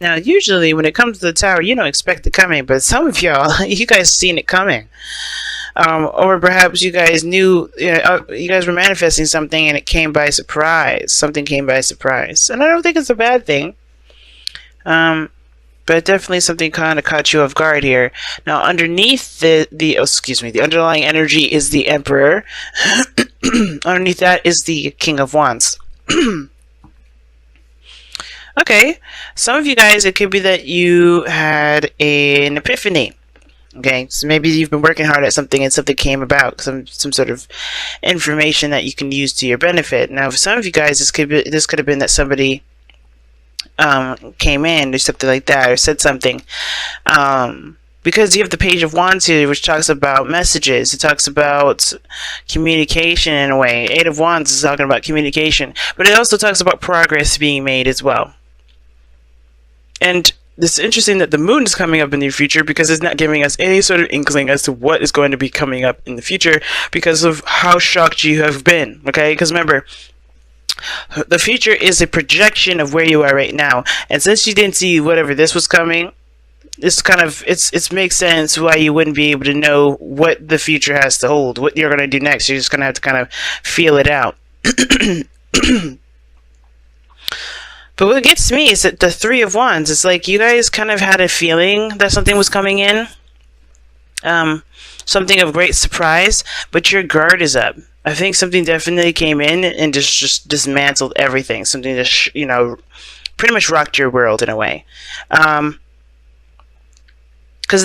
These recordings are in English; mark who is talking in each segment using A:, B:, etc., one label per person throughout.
A: Now, usually when it comes to the tower, you don't expect it coming, but some of y'all, you guys seen it coming. Or perhaps you guys knew, you guys were manifesting something and it came by surprise. Something came by surprise. And I don't think it's a bad thing. But definitely something kind of caught you off guard here. Now, underneath the underlying energy is the Emperor. Underneath that is the King of Wands. Okay, some of you guys, it could be that you had an epiphany. Okay, so maybe you've been working hard at something and something came about, some sort of information that you can use to your benefit. Now, for some of you guys, this could have been that somebody came in or something like that, or said something. Because you have the Page of Wands here, which talks about messages. It talks about communication in a way. Eight of Wands is talking about communication, but it also talks about progress being made as well. And it's interesting that the moon is coming up in the future, because it's not giving us any sort of inkling as to what is going to be coming up in the future because of how shocked you have been. Okay, because remember, the future is a projection of where you are right now, and since you didn't see whatever this was coming, it makes sense why you wouldn't be able to know what the future has to hold, what you're going to do next. You're just going to have to kind of feel it out. But what gets me is that the Three of Wands, it's like you guys kind of had a feeling that something was coming in, something of great surprise, but your guard is up. I think something definitely came in and just dismantled everything. Something just, pretty much rocked your world in a way. Because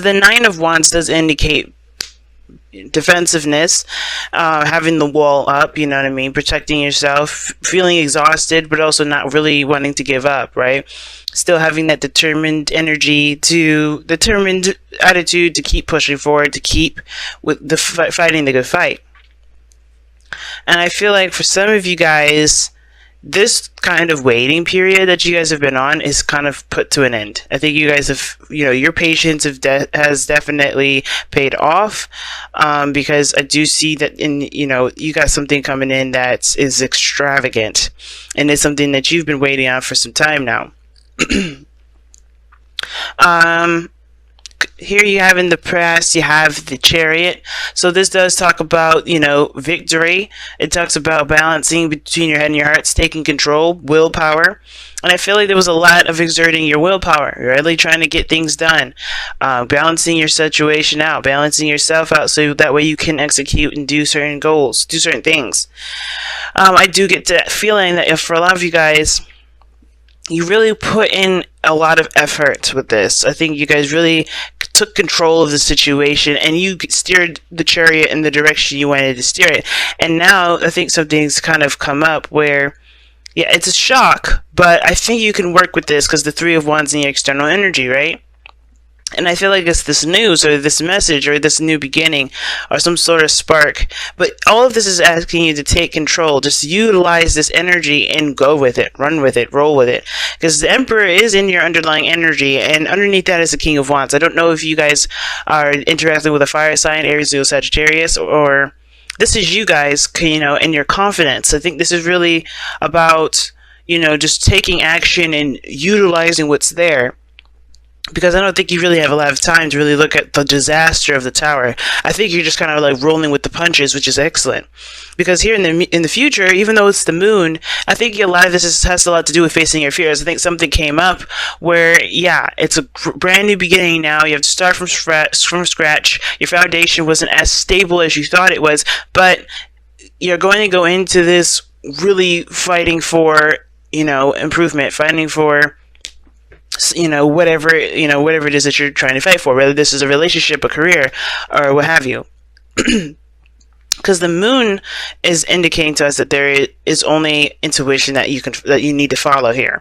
A: the Nine of Wands does indicate defensiveness, having the wall up, you know what I mean, protecting yourself, feeling exhausted, but also not really wanting to give up, right? Still having that determined attitude to keep pushing forward, to keep with the fighting the good fight. And I feel like for some of you guys, this kind of waiting period that you guys have been on is kind of put to an end. I think you guys have, your patience has definitely paid off, because I do see that you got something coming in that is extravagant, and it's something that you've been waiting on for some time now. Here you have in the press, you have the Chariot. So this does talk about, victory. It talks about balancing between your head and your heart, taking control, willpower. And I feel like there was a lot of exerting your willpower, really trying to get things done, balancing your situation out, balancing yourself out, so that way you can execute and do certain goals, do certain things. I do get that feeling that if for a lot of you guys, you really put in a lot of effort with this. I think you guys really took control of the situation, and you steered the Chariot in the direction you wanted to steer it. And now I think something's kind of come up where, yeah, it's a shock, but I think you can work with this because the Three of Wands in your external energy, right? And I feel like it's this news or this message or this new beginning or some sort of spark. But all of this is asking you to take control. Just utilize this energy and go with it. Run with it. Roll with it. Because the Emperor is in your underlying energy. And underneath that is the King of Wands. I don't know if you guys are interacting with a fire sign, Aries, Leo, Sagittarius, or this is you guys, and your confidence. I think this is really about, just taking action and utilizing what's there. Because I don't think you really have a lot of time to really look at the disaster of the tower. I think you're just kind of like rolling with the punches, which is excellent. Because here in the future, even though it's the moon, I think a lot of this has a lot to do with facing your fears. I think something came up where, yeah, it's a brand new beginning now. You have to start from scratch. Your foundation wasn't as stable as you thought it was, but you're going to go into this really fighting for, improvement, fighting for, whatever it is that you're trying to fight for, whether this is a relationship, a career, or what have you. Because the moon is indicating to us that there is only intuition that you need to follow here.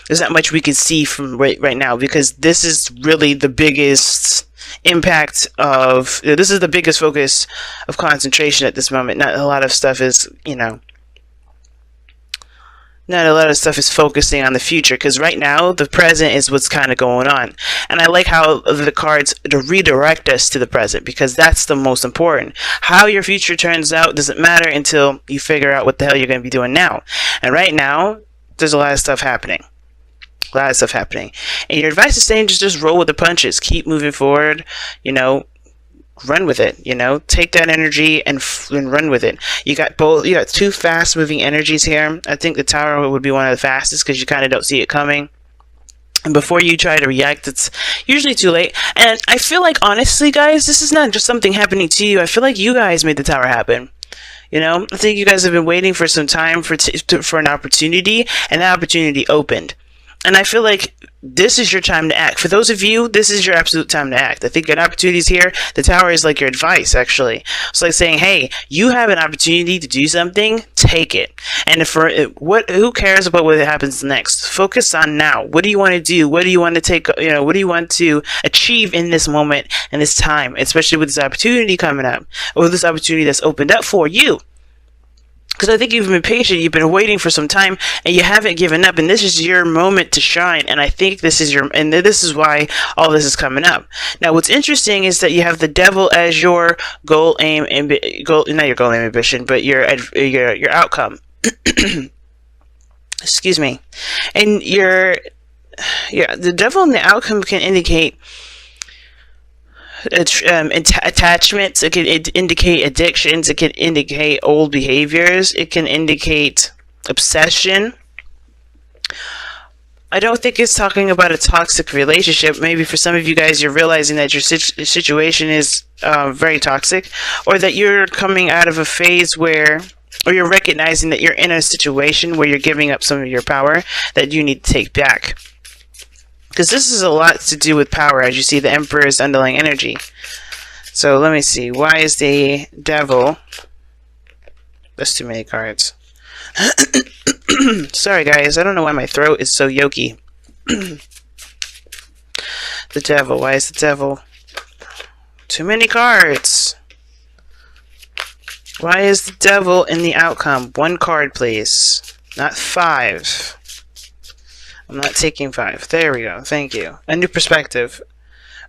A: There's not much we can see from right now, because this is really the biggest impact of, this is the biggest focus of concentration at this moment. Not a lot of stuff is, not a lot of stuff is focusing on the future, because right now the present is what's kind of going on. And I like how the cards redirect us to the present, because that's the most important. How your future turns out doesn't matter until you figure out what the hell you're going to be doing now. And right now there's a lot of stuff happening. A lot of stuff happening. And your advice is saying just roll with the punches. Keep moving forward. Run with it. Take that energy and run with it. You got both. You got two fast moving energies here. I think the Tower would be one of the fastest because you kind of don't see it coming. And before you try to react, it's usually too late. And I feel like, honestly, guys, this is not just something happening to you. I feel like you guys made the Tower happen. I think you guys have been waiting for some time for an opportunity, and that opportunity opened. And I feel like this is your time to act. For those of you, this is your absolute time to act. I think an opportunity is here. The Tower is like your advice, actually. It's like saying, hey, you have an opportunity to do something, take it. And who cares about what happens next? Focus on now. What do you want to do? What do you want to take, what do you want to achieve in this moment and this time, especially with this opportunity coming up, or this opportunity that's opened up for you? Because I think you've been patient, you've been waiting for some time, and you haven't given up, and this is your moment to shine, and I think this is why all this is coming up. Now, what's interesting is that you have the Devil as your not your goal, aim, ambition, but your outcome. Excuse me. And the Devil and the outcome can indicate attachments. It can indicate addictions. It can indicate old behaviors. It can indicate obsession. I don't think it's talking about a toxic relationship. Maybe for some of you guys, you're realizing that your situation is very toxic, or that you're coming out of a phase or you're recognizing that you're in a situation where you're giving up some of your power that you need to take back. Because this is a lot to do with power, as you see the Emperor's underlying energy. So let me see. Why is the Devil? That's too many cards. Sorry, guys. I don't know why my throat is so yoky. The Devil. Why is the Devil? Too many cards. Why is the Devil in the outcome? One card, please. Not 5. I'm not taking 5. There we go. Thank you. A new perspective.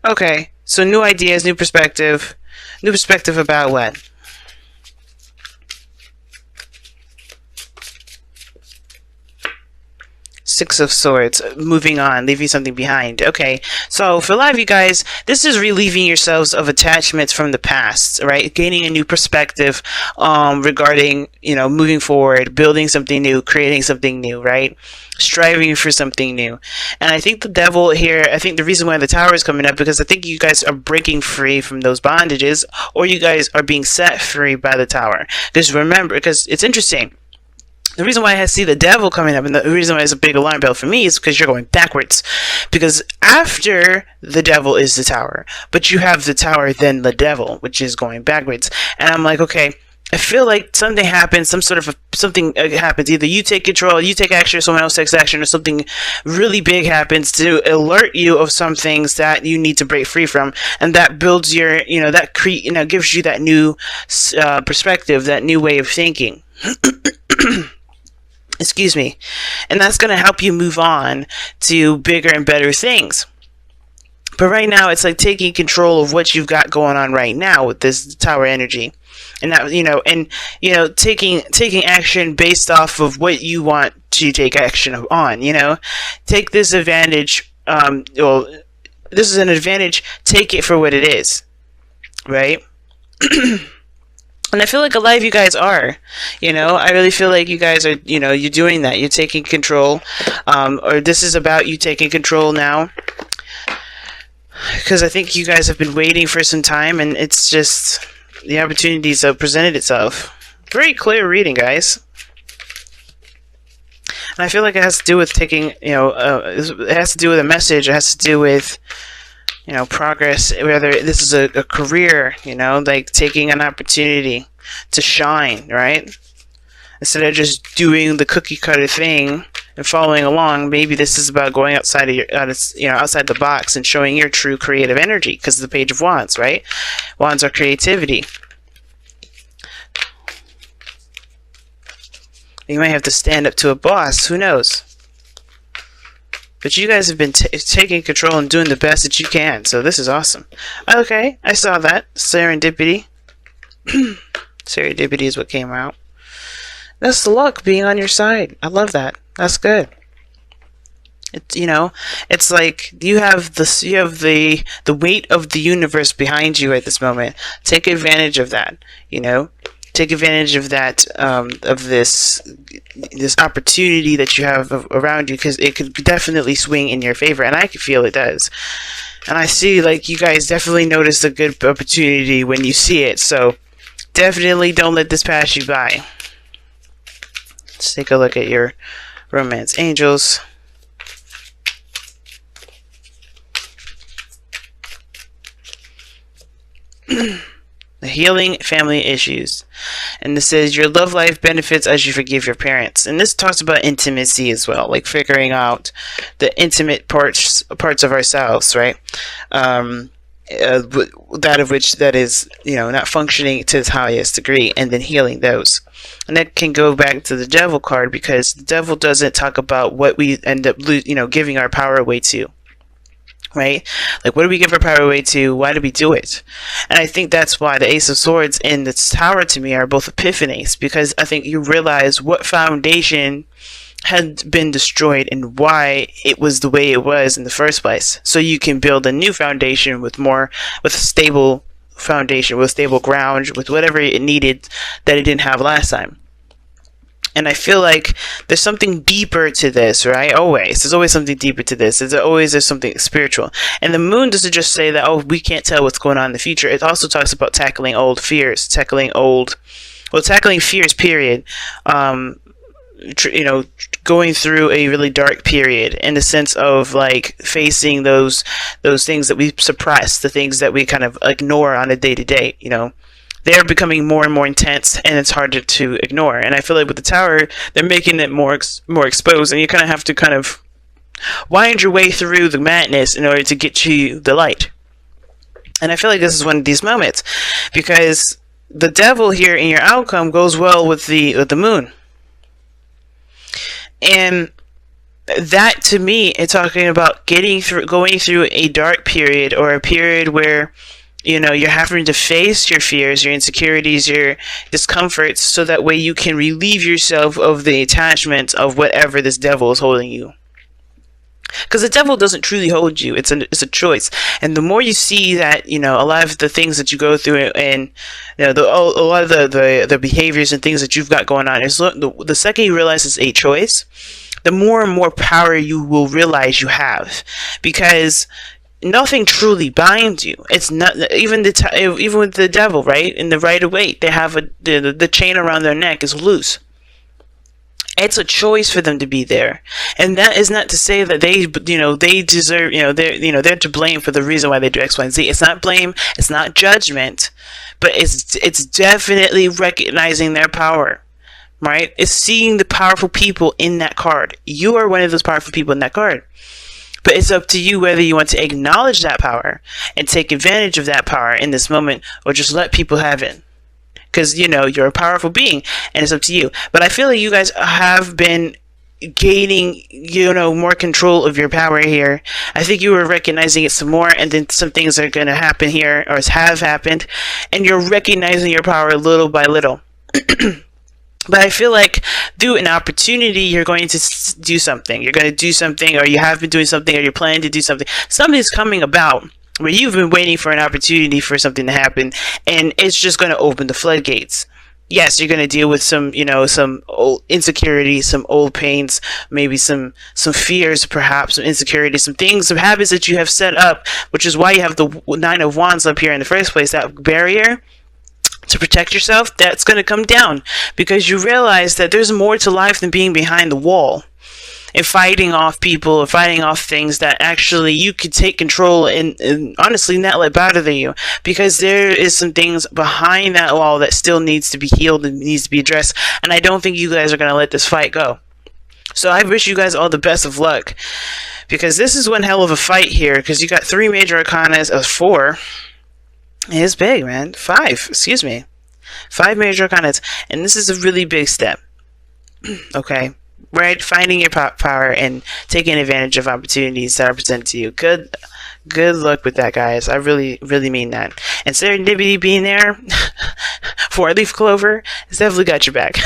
A: Okay. So new ideas, new perspective. New perspective about what? Six of Swords, moving on, leaving something behind. Okay, so for a lot of you guys, this is relieving yourselves of attachments from the past, right? Gaining a new perspective regarding, moving forward, building something new, creating something new, right? Striving for something new. And I think the Devil here, I think the reason why the Tower is coming up, because I think you guys are breaking free from those bondages, or you guys are being set free by the Tower. Because remember, because it's interesting. The reason why I see the Devil coming up, and the reason why it's a big alarm bell for me, is because you're going backwards. Because after the Devil is the Tower, but you have the Tower, then the Devil, which is going backwards. And I'm like, okay, I feel like something happens, something happens. Either you take control, you take action, or someone else takes action, or something really big happens to alert you of some things that you need to break free from, and that builds your, gives you that new perspective, that new way of thinking. Excuse me. And that's going to help you move on to bigger and better things. But right now, it's like taking control of what you've got going on right now with this Tower energy. And that, taking action based off of what you want to take action on, Take this advantage, this is an advantage, take it for what it is. Right? And I feel like a lot of you guys are, I really feel like you guys are, you're doing that. You're taking control, or this is about you taking control now. Because I think you guys have been waiting for some time, and it's just, the opportunities have presented itself. Very clear reading, guys. And I feel like it has to do with taking, it has to do with a message. It has to do with, progress, whether this is a career, like taking an opportunity to shine, right? Instead of just doing the cookie cutter thing and following along, maybe this is about going outside of outside the box and showing your true creative energy, because the Page of Wands, right? Wands are creativity. You might have to stand up to a boss, who knows? But you guys have been taking control and doing the best that you can, so this is awesome. Okay, I saw that. Serendipity. Serendipity is what came out. That's the luck being on your side. I love that. That's good. It's, it's like you have the weight of the universe behind you at this moment. Take advantage of that. Take advantage of that, of this opportunity that you have around you, because it could definitely swing in your favor, and I can feel it does. And I see, like, you guys definitely notice a good opportunity when you see it. So definitely don't let this pass you by. Let's take a look at your romance angels. The healing family issues. And this says your love life benefits as you forgive your parents. And this talks about intimacy as well, like figuring out the intimate parts of ourselves, right? That of which that is, not functioning to its highest degree, and then healing those. And that can go back to the devil card, because the devil doesn't talk about what we end up giving our power away to. Right? Like, what do we give our power away to? Why do we do it? And I think that's why the Ace of Swords and the Tower to me are both epiphanies, because I think you realize what foundation had been destroyed and why it was the way it was in the first place. So you can build a new foundation with a stable foundation, with stable ground, with whatever it needed that it didn't have last time. And I feel like there's something deeper to this, right? There's always something deeper to this. There's something spiritual. And the moon doesn't just say that, we can't tell what's going on in the future. It also talks about tackling old fears, tackling fears, period. Going through a really dark period, in the sense of, like, facing those things that we suppress, the things that we kind of ignore on a day-to-day, They're becoming more and more intense, and it's harder to ignore. And I feel like with the Tower, they're making it more exposed, and you kind of have to kind of wind your way through the madness in order to get to the light. And I feel like this is one of these moments, because the devil here in your outcome goes well with the moon. And that, to me, is talking about going through a dark period, or a period where you're having to face your fears, your insecurities, your discomforts, so that way you can relieve yourself of the attachment of whatever this devil is holding you. Because the devil doesn't truly hold you. It's a choice. And the more you see that, a lot of the things that you go through, and a lot of the behaviors and things that you've got going on, is the second you realize it's a choice, the more and more power you will realize you have. Because nothing truly binds you. It's not even with the devil, right? In the Rider-Waite, they have the chain around their neck is loose. It's a choice for them to be there, and that is not to say that they deserve, they're to blame for the reason why they do X, Y, and Z. It's not blame. It's not judgment, but it's definitely recognizing their power. Right? It's seeing the powerful people in that card. You are one of those powerful people in that card. But it's up to you whether you want to acknowledge that power and take advantage of that power in this moment, or just let people have it. Because, you're a powerful being, and it's up to you. But I feel like you guys have been gaining, more control of your power here. I think you were recognizing it some more, and then some things are going to happen here, or have happened, and you're recognizing your power little by little. But I feel like through an opportunity, you're going to do something. You're going to do something, or you have been doing something, or you're planning to do something. Something's coming about where you've been waiting for an opportunity for something to happen, and it's just going to open the floodgates. Yes, you're going to deal with some old insecurities, some old pains, maybe some fears, perhaps some insecurities, some things, some habits that you have set up, which is why you have the Nine of Wands up here in the first place. That barrier to protect yourself, that's going to come down, because you realize that there's more to life than being behind the wall and fighting off people, or fighting off things that actually you could take control and honestly not let bother you, because there is some things behind that wall that still needs to be healed and needs to be addressed. And I don't think you guys are going to let this fight go. So I wish you guys all the best of luck, because this is one hell of a fight here, because you got 3 major arcanas of 4. It's big, man. 5 major arcanas, and this is a really big step. Okay, right? Finding your power and taking advantage of opportunities that are presented to you. Good luck with that, guys. I really mean that. And serendipity being there for a leaf clover has definitely got your back.